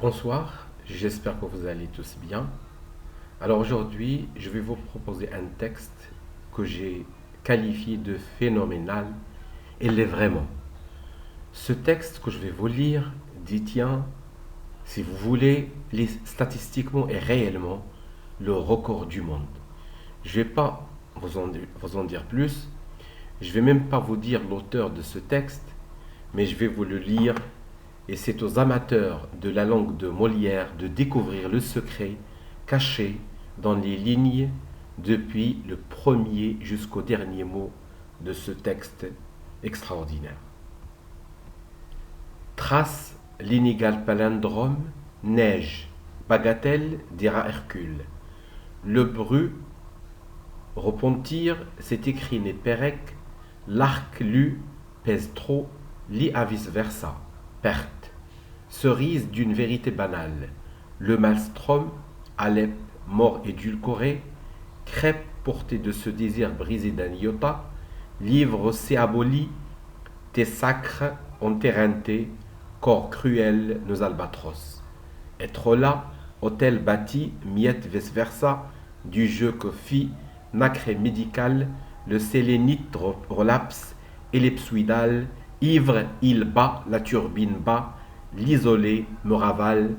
Bonsoir, j'espère que vous allez tous bien. Alors aujourd'hui, je vais vous proposer un texte que j'ai qualifié de phénoménal. Il l'est vraiment. Ce texte que je vais vous lire détient, si vous voulez, statistiquement et réellement le record du monde. Je ne vais pas vous en dire plus. Je ne vais même pas vous dire l'auteur de ce texte, mais je vais vous le lire. Et c'est aux amateurs de la langue de Molière de découvrir le secret caché dans les lignes depuis le premier jusqu'au dernier mot de ce texte extraordinaire. Trace l'inégal palindrome, neige, bagatelle, dira Hercule. Le bru, repentir, c'est écrit né Pérec, l'arc lu, pèse trop, lit à vice versa, perte. Cerise d'une vérité banale, le maelstrom, Alep, mort édulcoré, crêpe portée de ce désir brisé d'un iota, livre c'est aboli, tes sacres enterreintés, corps cruel nos albatros. Être là, hôtel bâti, miette vice versa, du jeu que fit, nacré médical, le sélénite relapse, ellipsoïdal, ivre, il bat, la turbine bat, l'isolé me ravale,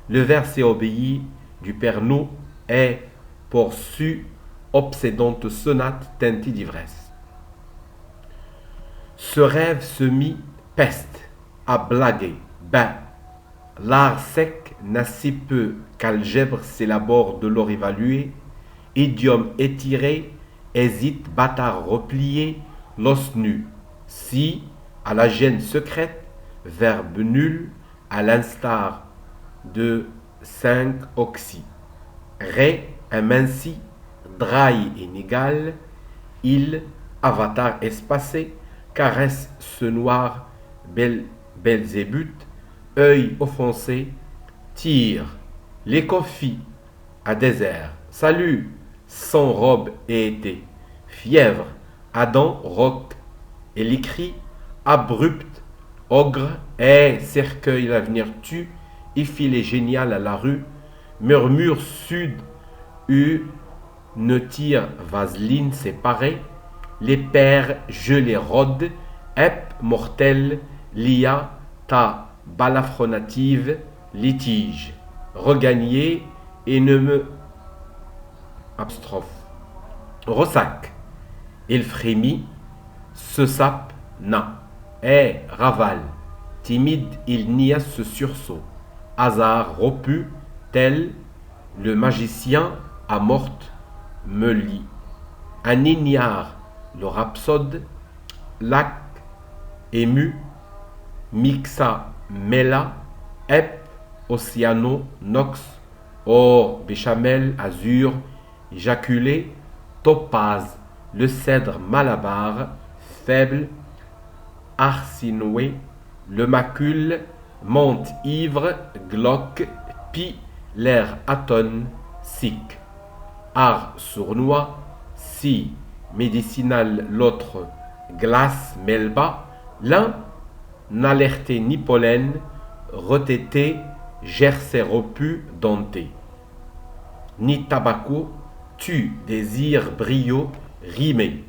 le verset obéit, du perno est poursu, obsédante sonate teintée d'ivresse. Ce rêve se mit, peste, à blaguer, ben, l'art sec n'a si peu qu'algèbre s'élabore de l'or évalué, idiome étiré, hésite, bâtard replié, l'os nu, si, à la gêne secrète, verbe nul, à l'instar de 5 oxy. Ré, aminci, draille inégal, il, avatar espacé, caresse ce noir, belzébuth, œil offensé, tire, l'écofie, à désert, salut, sans robe et été, fièvre, Adam, roc, et l'écrit, abrupt, ogre, cercueil l'avenir tue, effilé génial à la rue, murmure sud, ne tire vaseline séparée, les pères, je les rôde, ep mortel, lia, ta balafronative, litige, regagner et ne me apostrophe. Ressac, il frémit, se sape, na. Ravale, timide, il nia ce sursaut. Hasard rompu, tel le magicien à morte me lit. Un ignare, le rhapsode, lac, ému, mixa, mela, ep, océano, nox, or, béchamel, azur, éjaculé, topaz, le cèdre malabar, faible, arsinoé, le macule, monte ivre, glock, pi, l'air atone, sic. Art sournois, si, médicinal l'autre, glace, melba, l'un, n'alerté ni pollen, retété, gercé repu, denté. Ni tabaco, tu, désir, brio, rimé,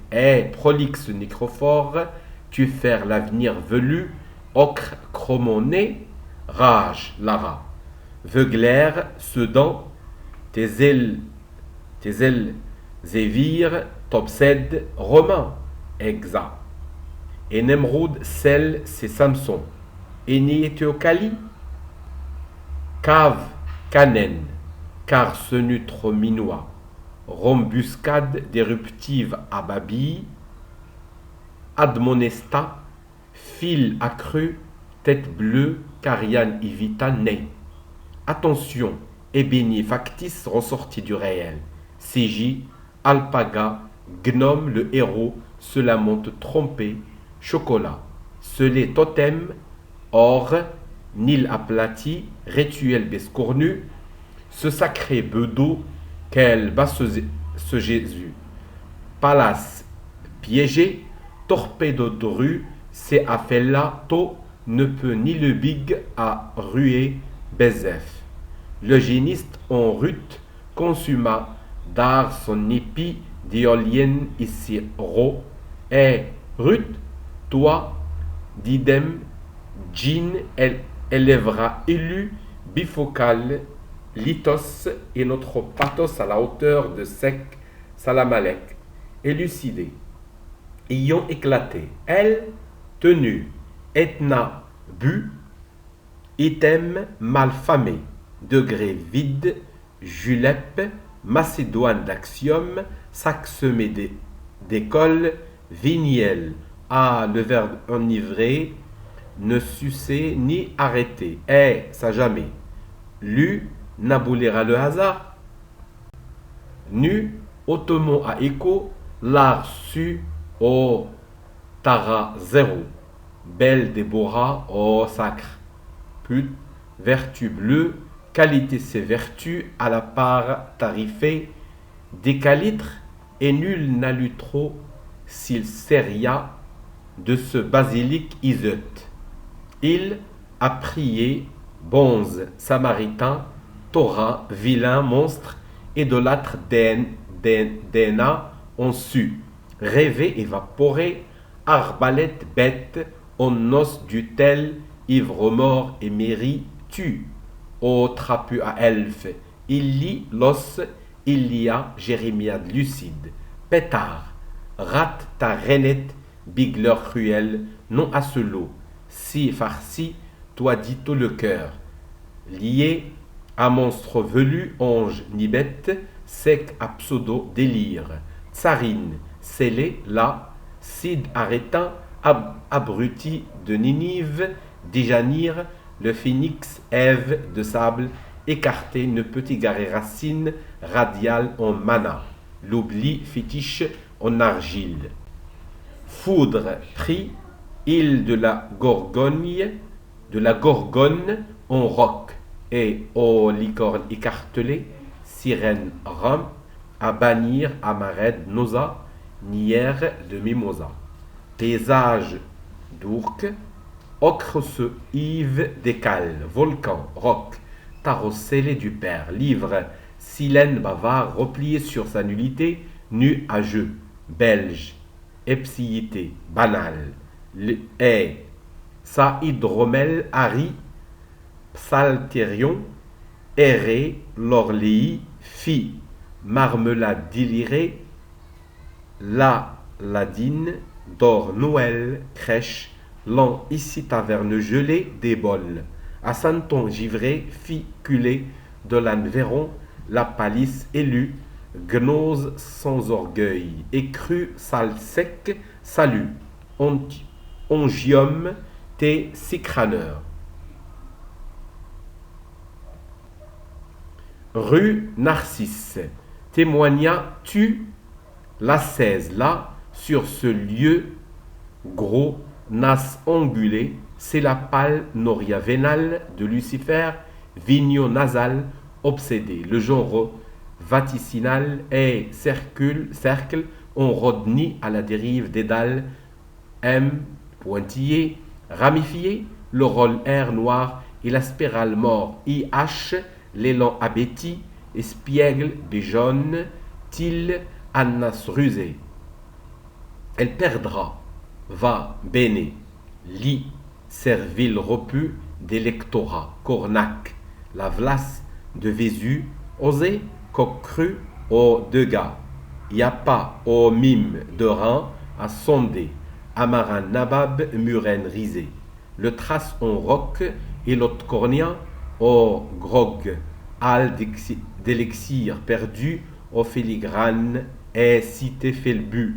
prolixe nécrophore, tu faire l'avenir velu, ocre chromoné, rage, lara, veuglaire, sedan, tes ailes zévir, t'obsède, romain, exa. Et Nemrod, celle, c'est Samson. Eni et Théocalie, cave, canen, car ce nutre minois, rombuscade déruptive à Babi, admonesta, fil accru, tête bleue, cariane evita, nez. Attention, ébéni factice ressorti du réel. CJ, alpaga, gnome, le héros, se lamente trompé, chocolat, scellé totem, or, nil aplati, rituel bescournu, ce sacré bedeau, quel bat ce Jésus. Palace piégé, torpedo de rue, c'est à là, tôt, ne peut ni le big à ruer, Bézef. Le géniste en rut consuma dar son épi d'éolienne ici ro, et rut, toi, d'idem, Jean élèvera élu bifocal lithos et notre pathos à la hauteur de sec salamalek, élucidé, ayant éclaté, elle, tenue, etna, bu, item malfamé, degré vide, julep, macédoine d'axiome, sac semé d'école, vigniel, le verbe enivré, ne sucer ni arrêter, ça jamais. Lu, n'aboulira le hasard. Nu, ottoman à écho, l'art su, au tara zéro. Belle Déborah, au sacre. Put, vertu bleue, qualité ses vertus, à la part tarifée, décalitre, et nul n'a lu trop, s'il seria de ce basilic isote. Il a prié, bonze, samaritain, taurin, vilain, monstre, idolâtre d'Ena, ont su, rêver, évaporer, arbalète, bête, on os du tel, ivre mort et mairie, tue, ô trapu à elfe, il lit l'os, il y a Jérémiade lucide, pétard, rate ta rainette, bigler cruel, non à ce lot, si farci, toi dit-on le cœur, lié à monstre velu, ange ni bête, sec à pseudo délire, tsarine, scellé là, cid arrêtant, abruti de Ninive, Déjanir, le phénix, Ève de sable, écarté ne peut égarer racine radiale en mana, l'oubli fétiche en argile. Foudre pris, île de la Gorgogne en roc, et aux licornes écartelées, sirène rhum, à bannir amarède nosa, nière de mimosa. Paysage d'ourque, ocre se Yves décale, volcan, roc, tarot scellé du père, livre, silène bavard, replié sur sa nullité, nu à jeu, belge, epsiité, banal, sa hydromel, Harry, psalterion, erré, l'orléi, fi, marmelade délirée, la ladine, d'or Noël, crèche, l'an ici taverne gelée, des bols, à Santon givré, fi culé, de l'âne véron, la palisse élue, gnose sans orgueil, écru sale sec, salut, ongium, thé sicraneur. Rue Narcisse, témoigna tu la 16 là, sur ce lieu gros, nas angulé, c'est la pâle noria vénale de Lucifer, vigno nasal, obsédé, le genre vaticinal et cercle, on rodni à la dérive dédale, M, pointillé, ramifié, le rôle R noir et la spirale mort, IH, l'élan abéti, espiègle, béjaune, til, annas rusé. Elle perdra, va, bene, lit, servile repu, d'électorat, cornac, la vlace de Vésu, osé, coq cru, au dega, y a pas, au mime de rein, à sonder, amarin nabab, muren risé, le trace en roc, et l'autre cornien, au grog, al d'élixir perdu, au filigrane, et cité fait le but,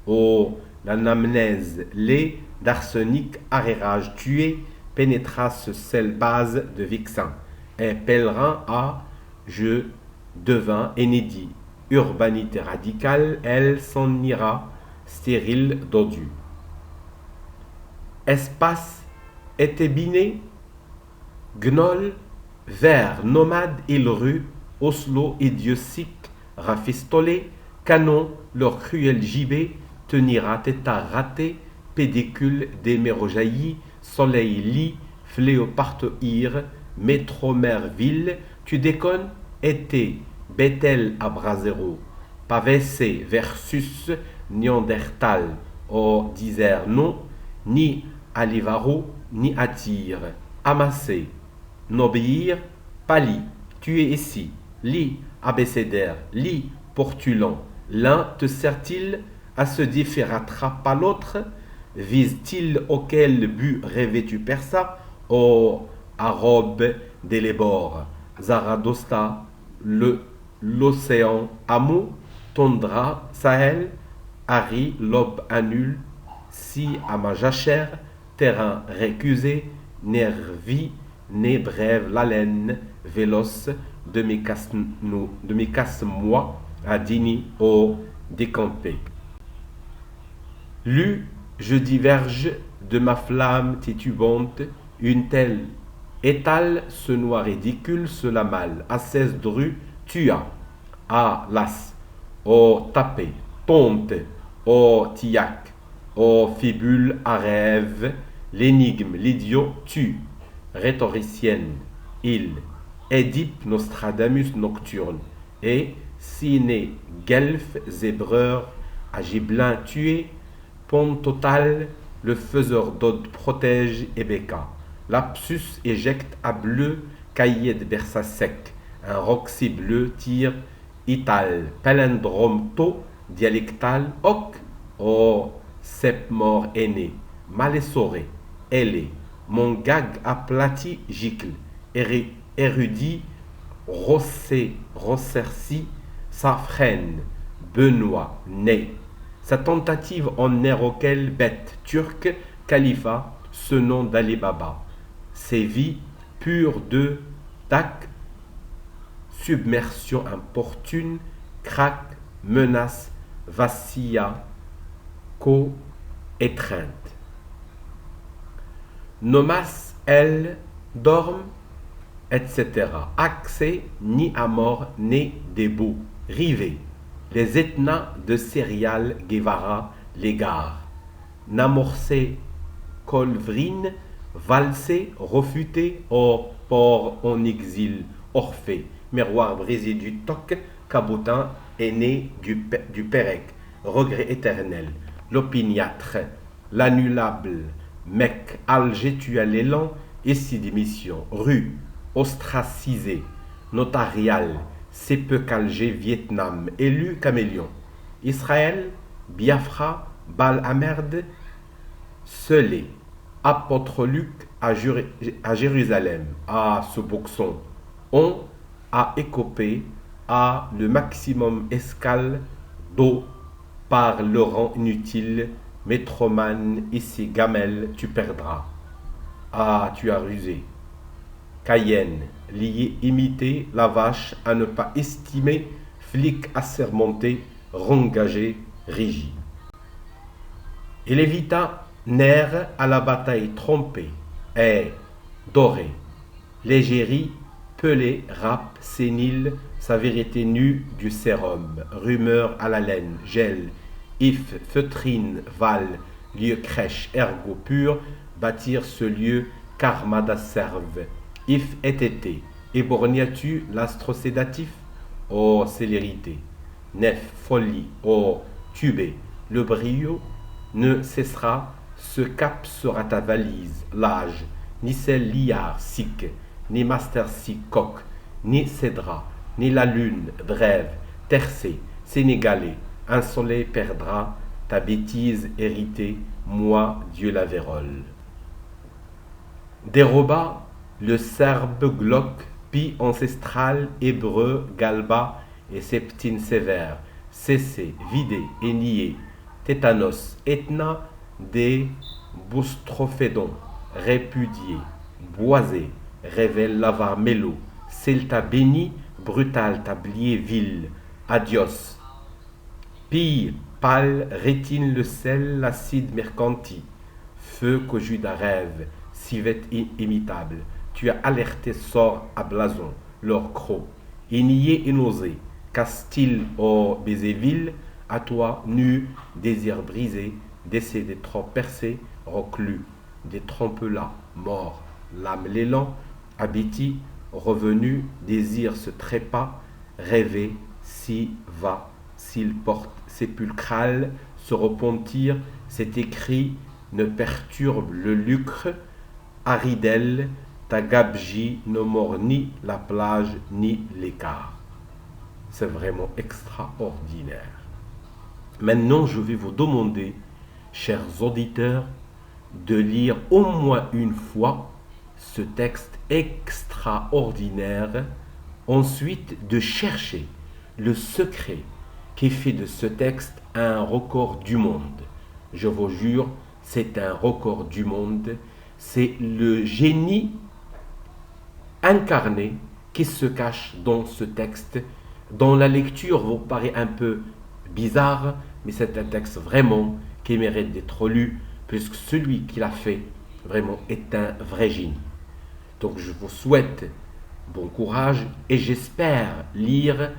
au l'anamnèse, lait d'arsenic, arérage tué, pénétrace sel base de vixin, et pèlerin à, je devint inédit, urbanité radicale, elle s'en ira, stérile dodu. Espace était biné, Gnol, vers, nomade, île rue, Oslo, idiotique, rafistolé, canon, leur cruel gibet, tenira téta raté, pédicule, démérojailli, soleil lit, fléau partoir, Métromerville, tu déconnes, était Bethel à Brasero, Pavese versus Néandertal, au disert non, ni Alivaro, ni Attire, Amassé, Nobéir, Pali, tu es ici, lis, abécédaire, lis, portulant, l'un te sert-il à se différatra pas l'autre, vise-t-il auquel but rêvais-tu persa, ô arobe d'Élébor, Zaradosta, l'océan Amo, Tondra, Sahel, Harry, Lob annule, si à ma jachère, terrain récusé, nervi, né brève la laine, véloce, de mes casse-moi, à dîner au décampé. Lu, je diverge de ma flamme titubante, une telle étale ce noir ridicule, cela mal, à 16 dru, tua, à las, au tapé, ponte, au tillac, au fibule, à rêve, l'énigme, l'idiot, tue, rhétoricienne, il, Édipe Nostradamus nocturne, et sine guelfe zébreur, à gibelin tué, pont total, le faiseur d'ode protège Ebeka. Lapsus éjecte à bleu, cahier de bersa sec, un roxy bleu tire ital, palindrome tôt, dialectal, hoc, oh, sep mort aîné, malessoré, ailé, mon gag aplati gicle, érudit, Rossercy, Safren, Benoît, Ney. Sa tentative en air auquel bête turque, califat, ce nom d'Ali Baba. Ses vies pures de tac, submersion importune, craque, menace, vacilla, étreinte. Nomas, elle, dorme, etc. Accès ni à mort, né debout, rivé. Les Etnas de Céréales, Guevara, l'égard. N'amorcé, colvrine, valsé, refuté, au port en exil, Orphée, miroir brisé du toc, cabotin, aîné du Pérec, regret éternel, l'opiniâtre, l'annulable, mec, Alger, tu as l'élan, ici démission, rue, ostracisé, notarial, c'est peu qu'Alger, Vietnam, élu caméléon, Israël, Biafra, Bal Amerde, Scellé, apôtre Luc à Jérusalem, à ce boxon, on a écopé à le maximum escale d'eau par le rang inutile, métromane, ici gamelle, tu perdras. Ah, tu as rusé. Cayenne, lié, imité, la vache, à ne pas estimer, flic assermenté, rengagé, rigide. Il évita nerf à la bataille trompée, et doré, légérie, pelé, rap, sénile, sa vérité nue du sérum, rumeur à la laine, gel, if, feutrine, val, lieu crèche, ergo pur, bâtir ce lieu, karmada serve, if et été, éborgnas-tu l'astrosédatif, ô célérité, nef, folie, ô tubé, le brio ne cessera, ce cap sera ta valise, l'âge, ni celle liard, sic, ni master sic, coq, ni cédra, ni la lune, drève, tercé, sénégalais, un soleil perdra, ta bêtise héritée, moi, Dieu la vérole. Déroba, le serbe glock, pi ancestral, hébreu, galba et septine sévère, cessé, vidé et nié, tétanos, etna, des boustrophédons, répudié, boisé, révèle l'avar mélo, celta béni, brutal tablier vil, adios. Pille, pâle, rétine le sel, l'acide mercanti, feu qu'au Judas rêve, civette imitable, tu as alerté sort à blason, leur croc, nié et nausé, Castille au Bézéville, à toi, nu, désir brisé, décédé trop percé, reclus, des trompes là, mort, l'âme l'élan, Abiti, revenu, désir se trépas, rêver, si va, s'il porte sépulcral, se repentir, c'est écrit, ne perturbe le lucre, Aridel, ta gabegie ne mord ni la plage ni l'écart. C'est vraiment extraordinaire. Maintenant, je vais vous demander, chers auditeurs, de lire au moins une fois ce texte extraordinaire, ensuite de chercher le secret qui fait de ce texte un record du monde. Je vous jure, c'est un record du monde. C'est le génie incarné qui se cache dans ce texte, dont la lecture vous paraît un peu bizarre, mais c'est un texte vraiment qui mérite d'être lu, puisque celui qui l'a fait vraiment est un vrai génie. Donc je vous souhaite bon courage et j'espère lire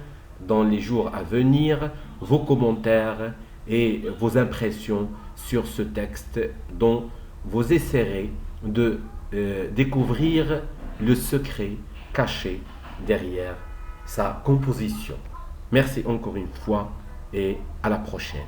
dans les jours à venir vos commentaires et vos impressions sur ce texte dont vous essaierez de découvrir le secret caché derrière sa composition. Merci encore une fois et à la prochaine.